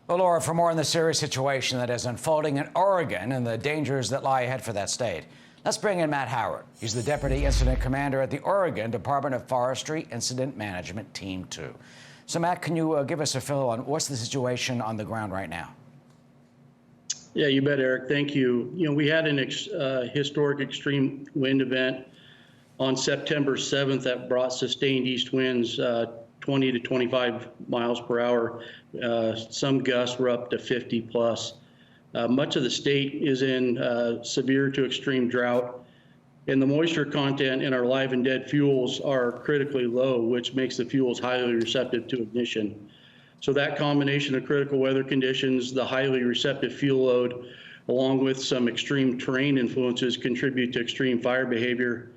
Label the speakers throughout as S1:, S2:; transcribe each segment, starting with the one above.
S1: Well, Laura, for more on the serious situation that is unfolding in Oregon and the dangers that lie ahead for that state, let's bring in Matt Howard. He's the Deputy Incident Commander at the Oregon Department of Forestry Incident Management Team 2. So, Matt, can you give us a fill on what's the situation on the ground right now?
S2: Yeah, you bet, Eric. Thank you. We had an historic extreme wind event on September 7th that brought sustained east winds 20 to 25 miles per hour. Some gusts were up to 50 plus. Much of the state is in severe to extreme drought, and the moisture content in our live and dead fuels are critically low, which makes the fuels highly receptive to ignition. So that combination of critical weather conditions, the highly receptive fuel load, along with some extreme terrain influences, contribute to extreme fire behavior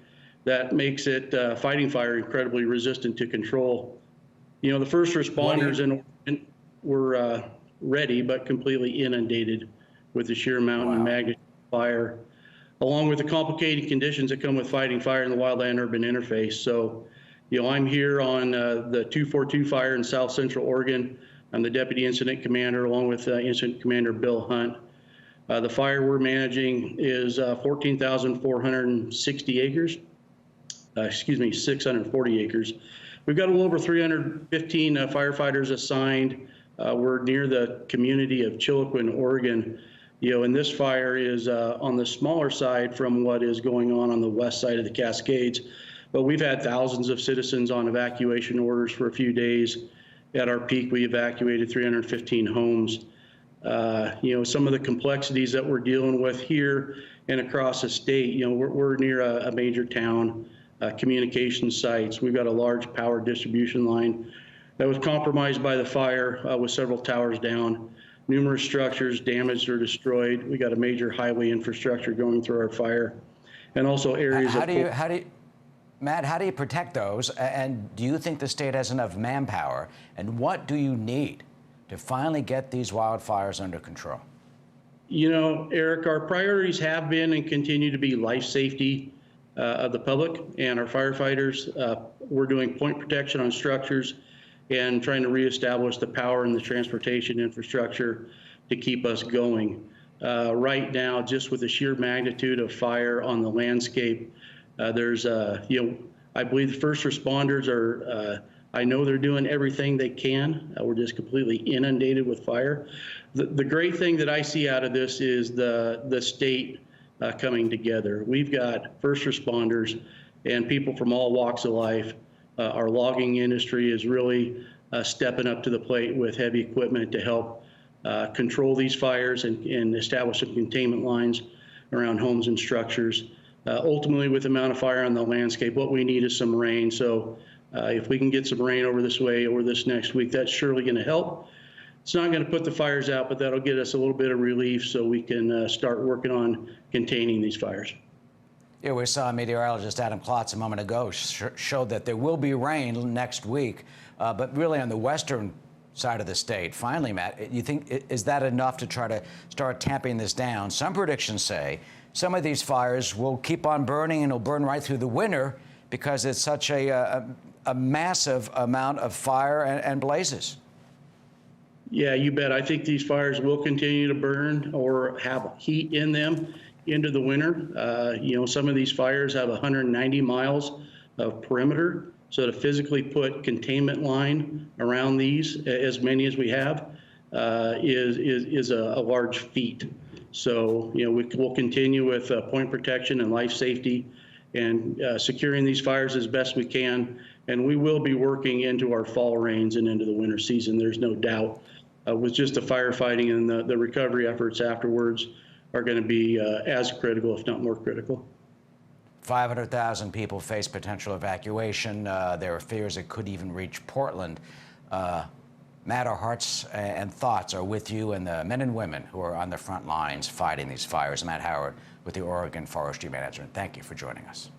S2: that makes it fighting fire incredibly resistant to control. The first responders in Oregon were ready, but completely inundated with the sheer amount and magnitude of fire, along with the complicated conditions that come with fighting fire in the wildland-urban interface. So, I'm here on the 242 fire in South Central Oregon. I'm the Deputy Incident Commander, along with Incident Commander Bill Hunt. The fire we're managing is 14,460 acres. 640 acres. We've got a little over 315 firefighters assigned. We're near the community of Chiloquin, Oregon. And this fire is on the smaller side from what is going on the west side of the Cascades. But we've had thousands of citizens on evacuation orders for a few days. At our peak, we evacuated 315 homes. Some of the complexities that we're dealing with here and across the state, we're near a major town, communication sites. We've got a large power distribution line that was compromised by the fire with several towers down. Numerous structures damaged or destroyed. We got a major highway infrastructure going through our fire, and also areas
S1: Matt, how do you protect those? And do you think the state has enough manpower? And what do you need to finally get these wildfires under control?
S2: Eric, our priorities have been and continue to be life safety of the public and our firefighters. We're doing point protection on structures and trying to reestablish the power and the transportation infrastructure to keep us going. Right now, just with the sheer magnitude of fire on the landscape, there's, I believe the first responders are, I know they're doing everything they can. We're just completely inundated with fire. The great thing that I see out of this is the state coming together. We've got first responders and people from all walks of life. Our logging industry is really stepping up to the plate with heavy equipment to help control these fires and establish some containment lines around homes and structures. Ultimately, with the amount of fire on the landscape, what we need is some rain. So if we can get some rain over this way or this next week, that's surely going to help. It's not going to put the fires out, but that'll get us a little bit of relief so we can start working on containing these fires.
S1: Yeah, we saw meteorologist Adam Klotz a moment ago showed that there will be rain next week, but really on the western side of the state. Finally, Matt, you think, is that enough to try to start tamping this down? Some predictions say some of these fires will keep on burning and it'll burn right through the winter because it's such a massive amount of fire and blazes.
S2: Yeah, you bet. I think these fires will continue to burn or have heat in them into the winter. Some of these fires have 190 miles of perimeter. So to physically put containment line around these, as many as we have, is a large feat. So, we'll continue with point protection and life safety and securing these fires as best we can. And we will be working into our fall rains and into the winter season, there's no doubt. With just the firefighting and the recovery efforts afterwards are going to be as critical, if not more critical.
S1: 500,000 people face potential evacuation. There are fears it could even reach Portland. Matt, our hearts and thoughts are with you and the men and women who are on the front lines fighting these fires. Matt Howard with the Oregon Forestry Management. Thank you for joining us.